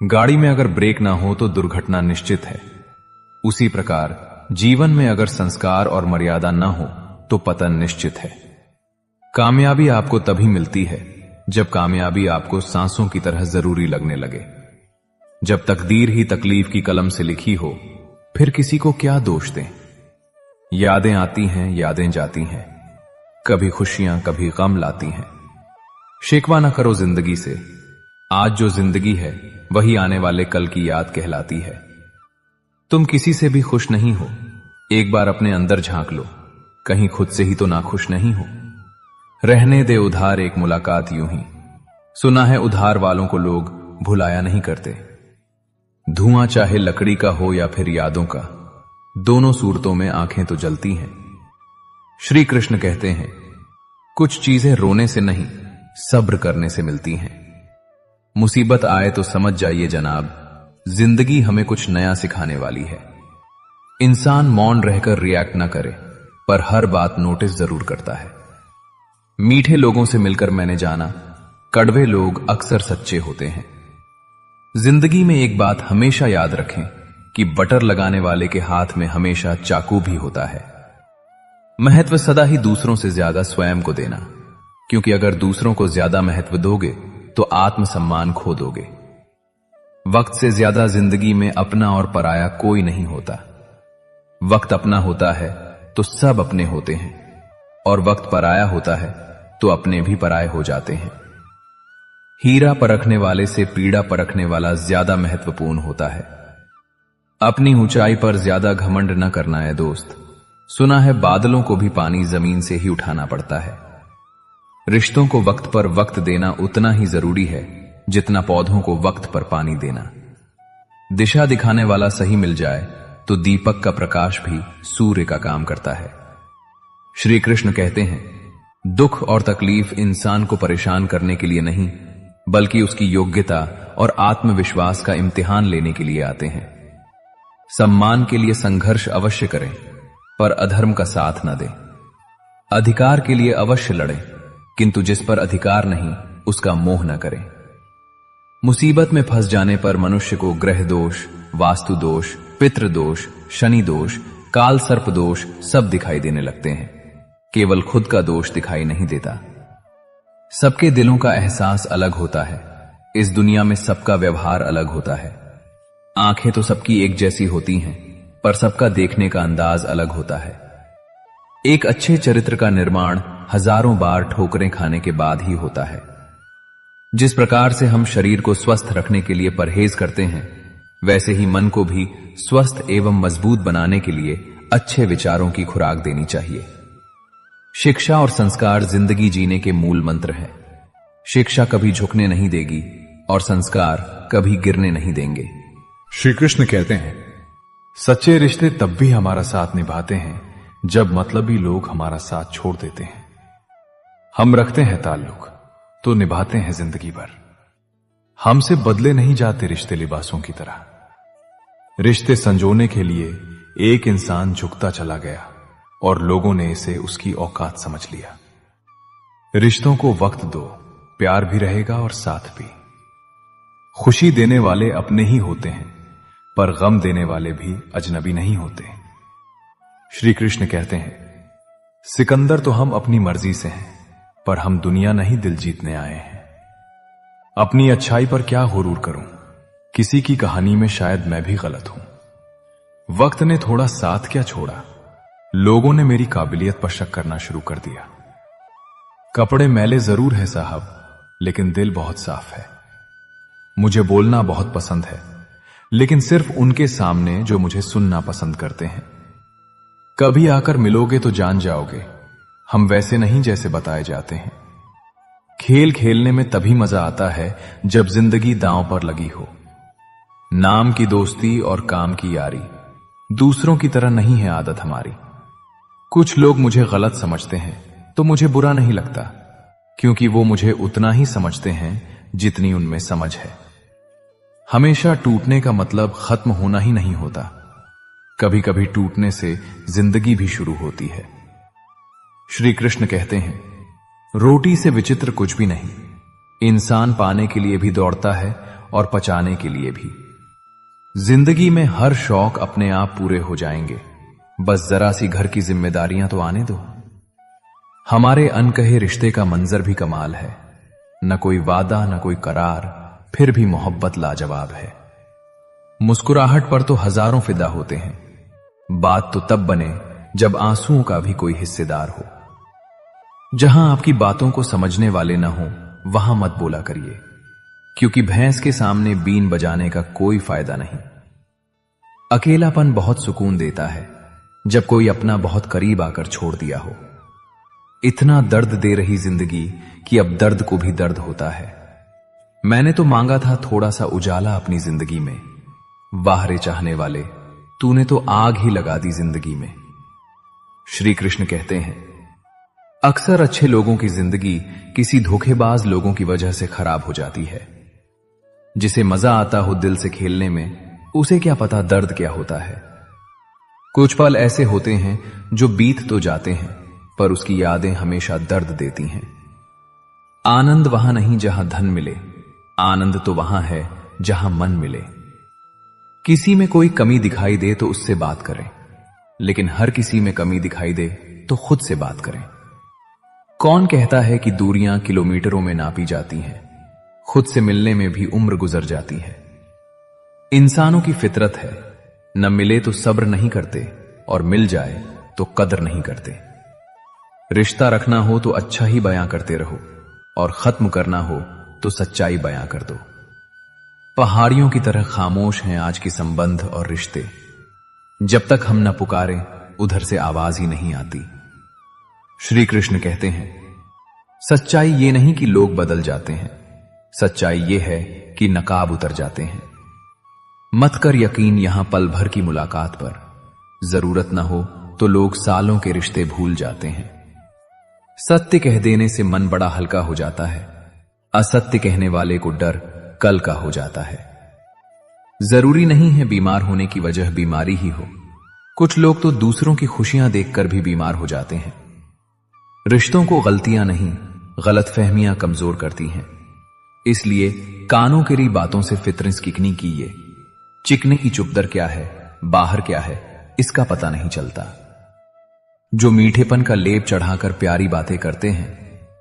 गाड़ी में अगर ब्रेक ना हो तो दुर्घटना निश्चित है। उसी प्रकार जीवन में अगर संस्कार और मर्यादा ना हो तो पतन निश्चित है। कामयाबी आपको तभी मिलती है जब कामयाबी आपको सांसों की तरह जरूरी लगने लगे। जब तकदीर ही तकलीफ की कलम से लिखी हो फिर किसी को क्या दोष दें। यादें आती हैं, यादें जाती हैं, कभी खुशियां कभी गम लाती हैं। शिकवा ना करो जिंदगी से। आज जो जिंदगी है वही आने वाले कल की याद कहलाती है। तुम किसी से भी खुश नहीं हो, एक बार अपने अंदर झांक लो, कहीं खुद से ही तो नाखुश नहीं हो। रहने दे उधार एक मुलाकात यूं ही। सुना है उधार वालों को लोग भुलाया नहीं करते। धुआं चाहे लकड़ी का हो या फिर यादों का, दोनों सूरतों में आंखें तो जलती हैं। श्री कृष्ण कहते हैं कुछ चीजें रोने से नहीं सब्र करने से मिलती हैं। मुसीबत आए तो समझ जाइए जनाब, जिंदगी हमें कुछ नया सिखाने वाली है। इंसान मौन रहकर रिएक्ट ना करे पर हर बात नोटिस जरूर करता है। मीठे लोगों से मिलकर मैंने जाना कड़वे लोग अक्सर सच्चे होते हैं। जिंदगी में एक बात हमेशा याद रखें कि बटर लगाने वाले के हाथ में हमेशा चाकू भी होता है। महत्व सदा ही दूसरों से ज्यादा स्वयं को देना, क्योंकि अगर दूसरों को ज्यादा महत्व दोगे तो आत्मसम्मान खो दोगे। वक्त से ज्यादा जिंदगी में अपना और पराया कोई नहीं होता। वक्त अपना होता है तो सब अपने होते हैं, और वक्त पराया होता है तो अपने भी पराये हो जाते हैं। हीरा परखने वाले से पीड़ा परखने वाला ज्यादा महत्वपूर्ण होता है। अपनी ऊंचाई पर ज्यादा घमंड न करना है दोस्त। सुना है बादलों को भी पानी जमीन से ही उठाना पड़ता है। रिश्तों को वक्त पर वक्त देना उतना ही जरूरी है जितना पौधों को वक्त पर पानी देना। दिशा दिखाने वाला सही मिल जाए तो दीपक का प्रकाश भी सूर्य का काम करता है। श्री कृष्ण कहते हैं दुख और तकलीफ इंसान को परेशान करने के लिए नहीं बल्कि उसकी योग्यता और आत्मविश्वास का इम्तिहान लेने के लिए आते हैं। सम्मान के लिए संघर्ष अवश्य करें पर अधर्म का साथ न दें। अधिकार के लिए अवश्य लड़ें किंतु जिस पर अधिकार नहीं उसका मोह न करें। मुसीबत में फंस जाने पर मनुष्य को ग्रह दोष, वास्तु दोष, पितृ दोष, शनि दोष, काल सर्प दोष सब दिखाई देने लगते हैं। केवल खुद का दोष दिखाई नहीं देता। सबके दिलों का एहसास अलग होता है। इस दुनिया में सबका व्यवहार अलग होता है। आंखें तो सबकी एक जैसी होती हैं पर सबका देखने का अंदाज अलग होता है। एक अच्छे चरित्र का निर्माण हजारों बार ठोकरें खाने के बाद ही होता है। जिस प्रकार से हम शरीर को स्वस्थ रखने के लिए परहेज करते हैं वैसे ही मन को भी स्वस्थ एवं मजबूत बनाने के लिए अच्छे विचारों की खुराक देनी चाहिए। शिक्षा और संस्कार जिंदगी जीने के मूल मंत्र है। शिक्षा कभी झुकने नहीं देगी और संस्कार कभी गिरने नहीं देंगे। श्री कृष्ण कहते हैं सच्चे रिश्ते तब भी हमारा साथ निभाते हैं जब मतलबी लोग हमारा साथ छोड़ देते हैं। हम रखते हैं ताल्लुक तो निभाते हैं जिंदगी भर। हमसे बदले नहीं जाते रिश्ते लिबासों की तरह। रिश्ते संजोने के लिए एक इंसान झुकता चला गया और लोगों ने इसे उसकी औकात समझ लिया। रिश्तों को वक्त दो, प्यार भी रहेगा और साथ भी। खुशी देने वाले अपने ही होते हैं पर गम देने वाले भी अजनबी नहीं होते। श्री कृष्ण कहते हैं सिकंदर तो हम अपनी मर्जी से हैं पर हम दुनिया नहीं दिल जीतने आए हैं। अपनी अच्छाई पर क्या गुरूर करूं, किसी की कहानी में शायद मैं भी गलत हूं। वक्त ने थोड़ा साथ क्या छोड़ा, लोगों ने मेरी काबिलियत पर शक करना शुरू कर दिया। कपड़े मैले जरूर है साहब लेकिन दिल बहुत साफ है। मुझे बोलना बहुत पसंद है लेकिन सिर्फ उनके सामने जो मुझे सुनना पसंद करते हैं। कभी आकर मिलोगे तो जान जाओगे, हम वैसे नहीं जैसे बताए जाते हैं। खेल खेलने में तभी मजा आता है जब जिंदगी दांव पर लगी हो। नाम की दोस्ती और काम की यारी दूसरों की तरह नहीं है आदत हमारी। कुछ लोग मुझे गलत समझते हैं तो मुझे बुरा नहीं लगता, क्योंकि वो मुझे उतना ही समझते हैं जितनी उनमें समझ है। हमेशा टूटने का मतलब खत्म होना ही नहीं होता, कभी कभी टूटने से जिंदगी भी शुरू होती है। श्री कृष्ण कहते हैं, रोटी से विचित्र कुछ भी नहीं। इंसान पाने के लिए भी दौड़ता है और पचाने के लिए भी। जिंदगी में हर शौक अपने आप पूरे हो जाएंगे, बस जरा सी घर की जिम्मेदारियां तो आने दो। हमारे अनकहे रिश्ते का मंजर भी कमाल है, न कोई वादा न कोई करार, फिर भी मोहब्बत लाजवाब है। मुस्कुराहट पर तो हजारों फिदा होते हैं, बात तो तब बने जब आंसुओं का भी कोई हिस्सेदार हो। जहां आपकी बातों को समझने वाले न हो वहां मत बोला करिए, क्योंकि भैंस के सामने बीन बजाने का कोई फायदा नहीं। अकेलापन बहुत सुकून देता है जब कोई अपना बहुत करीब आकर छोड़ दिया हो। इतना दर्द दे रही जिंदगी कि अब दर्द को भी दर्द होता है। मैंने तो मांगा था थोड़ा सा उजाला अपनी जिंदगी में, वाह रे चाहने वाले, तूने तो आग ही लगा दी जिंदगी में। श्री कृष्ण कहते हैं, अक्सर अच्छे लोगों की जिंदगी किसी धोखेबाज लोगों की वजह से खराब हो जाती है। जिसे मजा आता हो दिल से खेलने में, उसे क्या पता दर्द क्या होता है। कुछ पल ऐसे होते हैं जो बीत तो जाते हैं, पर उसकी यादें हमेशा दर्द देती हैं। आनंद वहां नहीं जहां धन मिले, आनंद तो वहां है जहां मन मिले। किसी में कोई कमी दिखाई दे तो उससे बात करें, लेकिन हर किसी में कमी दिखाई दे तो खुद से बात करें। कौन कहता है कि दूरियां किलोमीटरों में नापी जाती हैं, खुद से मिलने में भी उम्र गुजर जाती है। इंसानों की फितरत है, न मिले तो सब्र नहीं करते, और मिल जाए तो कदर नहीं करते। रिश्ता रखना हो तो अच्छा ही बयां करते रहो, और खत्म करना हो तो सच्चाई बयां कर दो। पहाड़ियों की तरह खामोश हैं आज के संबंध और रिश्ते। जब तक हम न पुकारें उधर से आवाज ही नहीं आती। श्री कृष्ण कहते हैं, सच्चाई ये नहीं कि लोग बदल जाते हैं, सच्चाई ये है कि नकाब उतर जाते हैं। मत कर यकीन यहां पल भर की मुलाकात पर, जरूरत न हो तो लोग सालों के रिश्ते भूल जाते हैं। सत्य कह देने से मन बड़ा हल्का हो जाता है, असत्य कहने वाले को डर कल का हो जाता है। जरूरी नहीं है बीमार होने की वजह बीमारी ही हो, कुछ लोग तो दूसरों की खुशियां देखकर भी बीमार हो जाते हैं। रिश्तों को गलतियां नहीं, गलतफहमियां कमजोर करती हैं। इसलिए कानों केरी बातों से फितरस किकनी कीजिए। चिकने की चुपदर क्या है, बाहर क्या है, इसका पता नहीं चलता। जो मीठेपन का लेप चढ़ाकर प्यारी बातें करते हैं,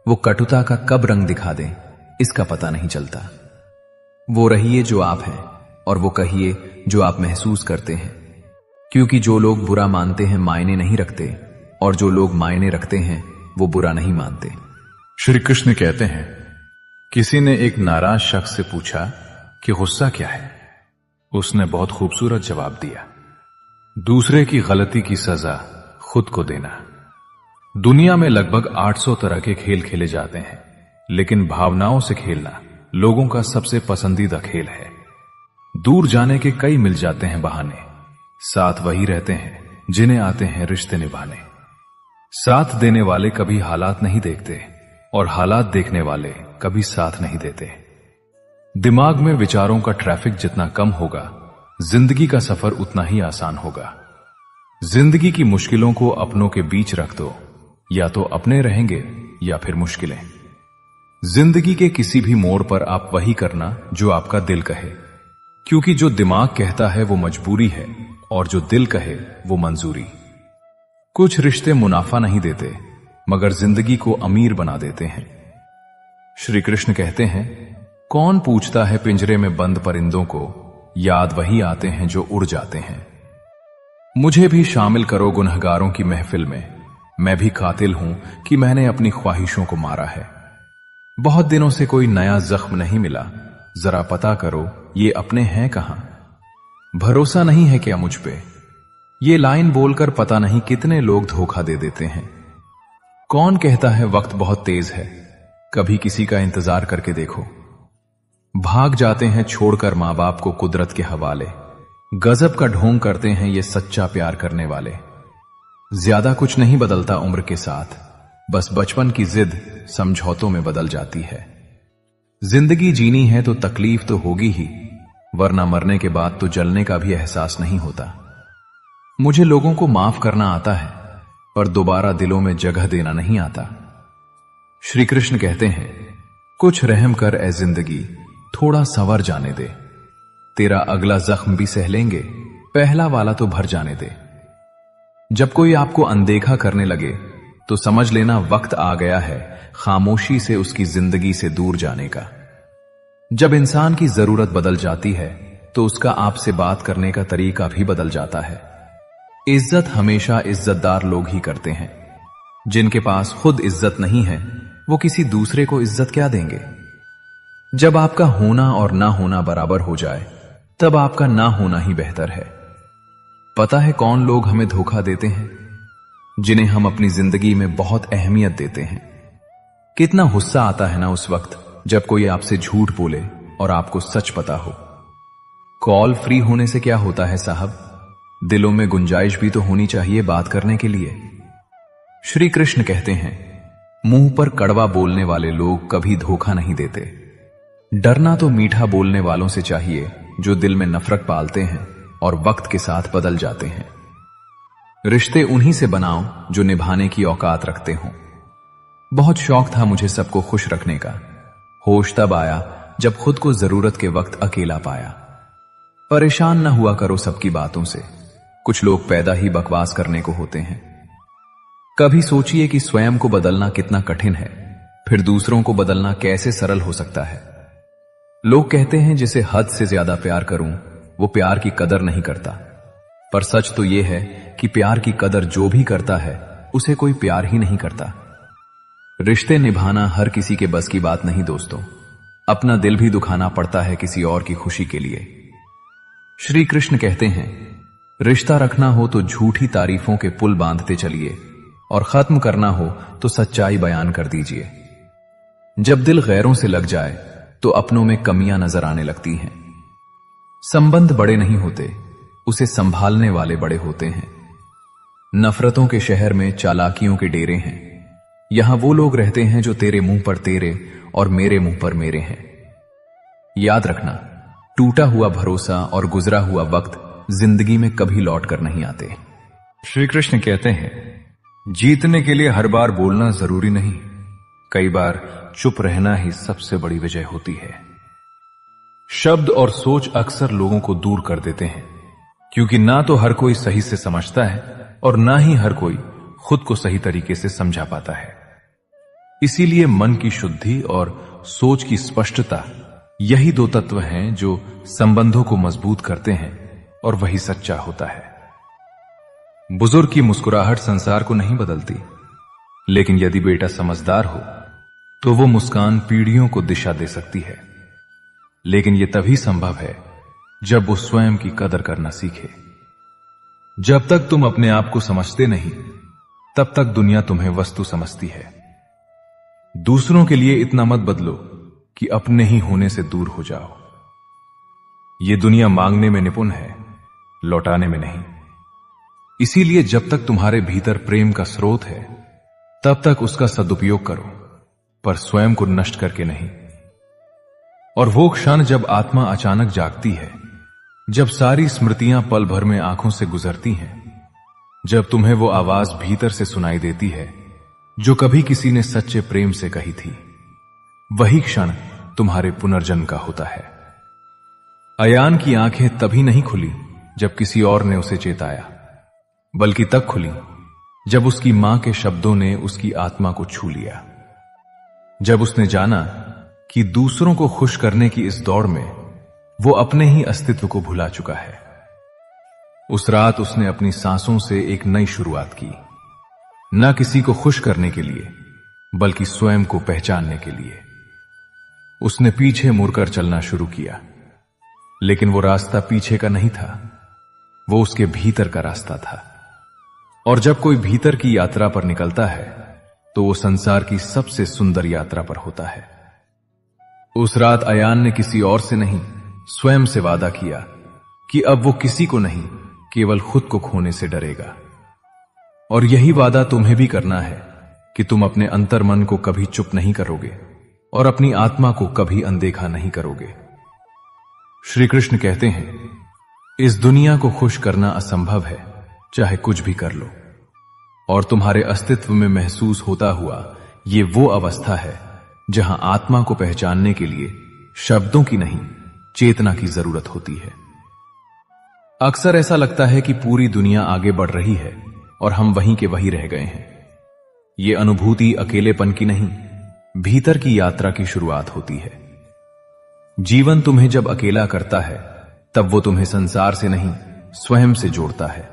वो कटुता का कब रंग दिखा दें, इसका पता नहीं चलता। वो रहिए जो आप हैं, और वो कहिए जो आप महसूस करते हैं, क्योंकि जो लोग बुरा मानते हैं मायने नहीं रखते, और जो लोग मायने रखते हैं वो बुरा नहीं मानते। श्री कृष्ण कहते हैं, किसी ने एक नाराज शख्स से पूछा कि गुस्सा क्या है। उसने बहुत खूबसूरत जवाब दिया, दूसरे की गलती की सजा खुद को देना। दुनिया में लगभग 800 तरह के खेल खेले जाते हैं, लेकिन भावनाओं से खेलना लोगों का सबसे पसंदीदा खेल है। दूर जाने के कई मिल जाते हैं बहाने, साथ वही रहते हैं जिन्हें आते हैं रिश्ते निभाने। साथ देने वाले कभी हालात नहीं देखते, और हालात देखने वाले कभी साथ नहीं देते। दिमाग में विचारों का ट्रैफिक जितना कम होगा, जिंदगी का सफर उतना ही आसान होगा। जिंदगी की मुश्किलों को अपनों के बीच रख दो, या तो अपने रहेंगे या फिर मुश्किलें। जिंदगी के किसी भी मोड़ पर आप वही करना जो आपका दिल कहे, क्योंकि जो दिमाग कहता है वो मजबूरी है, और जो दिल कहे वो मंजूरी। कुछ रिश्ते मुनाफा नहीं देते, मगर जिंदगी को अमीर बना देते हैं। श्री कृष्ण कहते हैं, कौन पूछता है पिंजरे में बंद परिंदों को, याद वही आते हैं जो उड़ जाते हैं। मुझे भी शामिल करो गुनहगारों की महफिल में, मैं भी कातिल हूं कि मैंने अपनी ख्वाहिशों को मारा है। बहुत दिनों से कोई नया जख्म नहीं मिला, जरा पता करो ये अपने हैं कहां। भरोसा नहीं है क्या मुझ पे? ये लाइन बोलकर पता नहीं कितने लोग धोखा दे देते हैं। कौन कहता है वक्त बहुत तेज है? कभी किसी का इंतजार करके देखो। भाग जाते हैं छोड़कर मां बाप को कुदरत के हवाले। गजब का ढोंग करते हैं ये सच्चा प्यार करने वाले। ज्यादा कुछ नहीं बदलता उम्र के साथ, बस बचपन की जिद समझौतों में बदल जाती है। जिंदगी जीनी है तो तकलीफ तो होगी ही, वरना मरने के बाद तो जलने का भी एहसास नहीं होता। मुझे लोगों को माफ करना आता है, पर दोबारा दिलों में जगह देना नहीं आता। श्री कृष्ण कहते हैं, कुछ रहम कर ए जिंदगी, थोड़ा संवर जाने दे। तेरा अगला जख्म भी सह लेंगे, पहला वाला तो भर जाने दे। जब कोई आपको अनदेखा करने लगे तो समझ लेना वक्त आ गया है खामोशी से उसकी जिंदगी से दूर जाने का। जब इंसान की जरूरत बदल जाती है तो उसका आपसे बात करने का तरीका भी बदल जाता है। इज्जत हमेशा इज्जतदार लोग ही करते हैं। जिनके पास खुद इज्जत नहीं है वो किसी दूसरे को इज्जत क्या देंगे? जब आपका होना और ना होना बराबर हो जाए तब आपका ना होना ही बेहतर है। पता है कौन लोग हमें धोखा देते हैं? जिन्हें हम अपनी जिंदगी में बहुत अहमियत देते हैं। कितना गुस्सा आता है ना उस वक्त जब कोई आपसे झूठ बोले और आपको सच पता हो। कॉल फ्री होने से क्या होता है साहब, दिलों में गुंजाइश भी तो होनी चाहिए बात करने के लिए। श्री कृष्ण कहते हैं, मुंह पर कड़वा बोलने वाले लोग कभी धोखा नहीं देते। डरना तो मीठा बोलने वालों से चाहिए जो दिल में नफरत पालते हैं और वक्त के साथ बदल जाते हैं। रिश्ते उन्हीं से बनाओ जो निभाने की औकात रखते हों। बहुत शौक था मुझे सबको खुश रखने का। होश तब आया जब खुद को जरूरत के वक्त अकेला पाया। परेशान न हुआ करो सबकी बातों से, कुछ लोग पैदा ही बकवास करने को होते हैं। कभी सोचिए कि स्वयं को बदलना कितना कठिन है, फिर दूसरों को बदलना कैसे सरल हो सकता है। लोग कहते हैं जिसे हद से ज्यादा प्यार करूं वो प्यार की कदर नहीं करता, पर सच तो यह है कि प्यार की कदर जो भी करता है उसे कोई प्यार ही नहीं करता। रिश्ते निभाना हर किसी के बस की बात नहीं दोस्तों। अपना दिल भी दुखाना पड़ता है किसी और की खुशी के लिए। श्री कृष्ण कहते हैं, रिश्ता रखना हो तो झूठी तारीफों के पुल बांधते चलिए और खत्म करना हो तो सच्चाई बयान कर दीजिए। जब दिल गैरों से लग जाए तो अपनों में कमियां नजर आने लगती हैं। संबंध बड़े नहीं होते, उसे संभालने वाले बड़े होते हैं। नफरतों के शहर में चालाकियों के डेरे हैं। यहां वो लोग रहते हैं जो तेरे मुंह पर तेरे और मेरे मुंह पर मेरे हैं। याद रखना, टूटा हुआ भरोसा और गुजरा हुआ वक्त जिंदगी में कभी लौट कर नहीं आते। श्री कृष्ण कहते हैं, जीतने के लिए हर बार बोलना जरूरी नहीं, कई बार चुप रहना ही सबसे बड़ी विजय होती है। शब्द और सोच अक्सर लोगों को दूर कर देते हैं, क्योंकि ना तो हर कोई सही से समझता है और ना ही हर कोई खुद को सही तरीके से समझा पाता है। इसीलिए मन की शुद्धि और सोच की स्पष्टता, यही दो तत्व हैं जो संबंधों को मजबूत करते हैं और वही सच्चा होता है। बुजुर्ग की मुस्कुराहट संसार को नहीं बदलती, लेकिन यदि बेटा समझदार हो तो वो मुस्कान पीढ़ियों को दिशा दे सकती है। लेकिन यह तभी संभव है जब वो स्वयं की कदर करना सीखे। जब तक तुम अपने आप को समझते नहीं, तब तक दुनिया तुम्हें वस्तु समझती है। दूसरों के लिए इतना मत बदलो कि अपने ही होने से दूर हो जाओ। ये दुनिया मांगने में निपुण है, लौटाने में नहीं। इसीलिए जब तक तुम्हारे भीतर प्रेम का स्रोत है, तब तक उसका सदुपयोग करो, पर स्वयं को नष्ट करके नहीं। और वो क्षण जब आत्मा अचानक जागती है, जब सारी स्मृतियां पल भर में आंखों से गुजरती हैं, जब तुम्हें वो आवाज भीतर से सुनाई देती है जो कभी किसी ने सच्चे प्रेम से कही थी, वही क्षण तुम्हारे पुनर्जन्म का होता है। अयान की आंखें तभी नहीं खुली जब किसी और ने उसे चेताया, बल्कि तब खुली जब उसकी मां के शब्दों ने उसकी आत्मा को छू लिया। जब उसने जाना कि दूसरों को खुश करने की इस दौड़ में वो अपने ही अस्तित्व को भुला चुका है। उस रात उसने अपनी सांसों से एक नई शुरुआत की, न किसी को खुश करने के लिए, बल्कि स्वयं को पहचानने के लिए। उसने पीछे मुड़कर चलना शुरू किया, लेकिन वो रास्ता पीछे का नहीं था, वो उसके भीतर का रास्ता था। और जब कोई भीतर की यात्रा पर निकलता है तो वो संसार की सबसे सुंदर यात्रा पर होता है। उस रात अयान ने किसी और से नहीं, स्वयं से वादा किया कि अब वो किसी को नहीं, केवल खुद को खोने से डरेगा। और यही वादा तुम्हें भी करना है कि तुम अपने अंतर मन को कभी चुप नहीं करोगे और अपनी आत्मा को कभी अनदेखा नहीं करोगे। श्री कृष्ण कहते हैं, इस दुनिया को खुश करना असंभव है, चाहे कुछ भी कर लो। और तुम्हारे अस्तित्व में महसूस होता हुआ ये वो अवस्था है जहां आत्मा को पहचानने के लिए शब्दों की नहीं, चेतना की जरूरत होती है। अक्सर ऐसा लगता है कि पूरी दुनिया आगे बढ़ रही है और हम वहीं के वहीं रह गए हैं। ये अनुभूति अकेलेपन की नहीं, भीतर की यात्रा की शुरुआत होती है। जीवन तुम्हें जब अकेला करता है तब वो तुम्हें संसार से नहीं, स्वयं से जोड़ता है।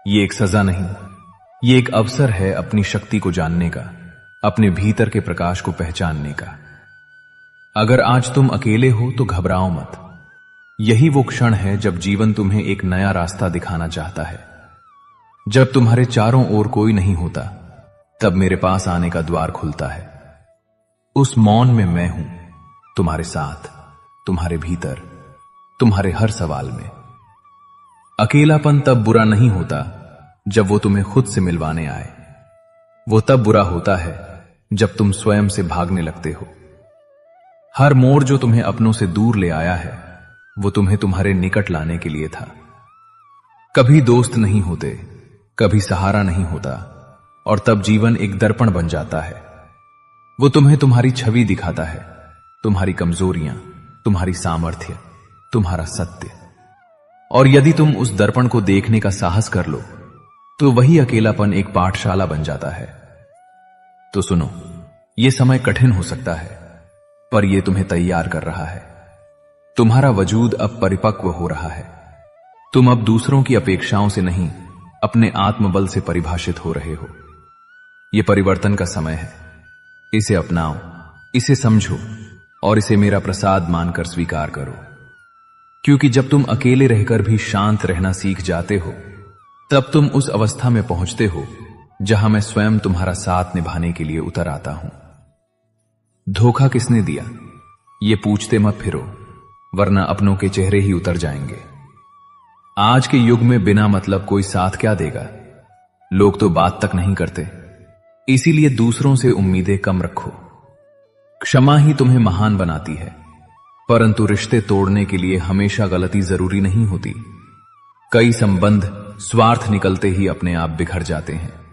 ये एक सजा नहीं, ये एक अवसर है अपनी शक्ति को जानने का, अपने भीतर के प्रकाश को पहचानने का। अगर आज तुम अकेले हो तो घबराओ मत। यही वो क्षण है जब जीवन तुम्हें एक नया रास्ता दिखाना चाहता है। जब तुम्हारे चारों ओर कोई नहीं होता, तब मेरे पास आने का द्वार खुलता है। उस मौन में मैं हूं, तुम्हारे साथ, तुम्हारे भीतर, तुम्हारे हर सवाल में। अकेलापन तब बुरा नहीं होता जब वो तुम्हें खुद से मिलवाने आए। वो तब बुरा होता है जब तुम स्वयं से भागने लगते हो। हर मोड़ जो तुम्हें अपनों से दूर ले आया है, वो तुम्हें तुम्हारे निकट लाने के लिए था। कभी दोस्त नहीं होते, कभी सहारा नहीं होता, और तब जीवन एक दर्पण बन जाता है। वो तुम्हें तुम्हारी छवि दिखाता है, तुम्हारी कमजोरियां, तुम्हारी सामर्थ्य, तुम्हारा सत्य। और यदि तुम उस दर्पण को देखने का साहस कर लो तो वही अकेलापन एक पाठशाला बन जाता है। तो सुनो, यह समय कठिन हो सकता है, पर यह तुम्हें तैयार कर रहा है। तुम्हारा वजूद अब परिपक्व हो रहा है। तुम अब दूसरों की अपेक्षाओं से नहीं, अपने आत्मबल से परिभाषित हो रहे हो। यह परिवर्तन का समय है। इसे अपनाओ, इसे समझो और इसे मेरा प्रसाद मानकर स्वीकार करो। क्योंकि जब तुम अकेले रहकर भी शांत रहना सीख जाते हो, तब तुम उस अवस्था में पहुंचते हो जहां मैं स्वयं तुम्हारा साथ निभाने के लिए उतर आता हूं। धोखा किसने दिया, ये पूछते मत फिरो, वरना अपनों के चेहरे ही उतर जाएंगे। आज के युग में बिना मतलब कोई साथ क्या देगा। लोग तो बात तक नहीं करते, इसीलिए दूसरों से उम्मीदें कम रखो। क्षमा ही तुम्हें महान बनाती है, परंतु रिश्ते तोड़ने के लिए हमेशा गलती जरूरी नहीं होती। कई संबंध स्वार्थ निकलते ही अपने आप बिखर जाते हैं।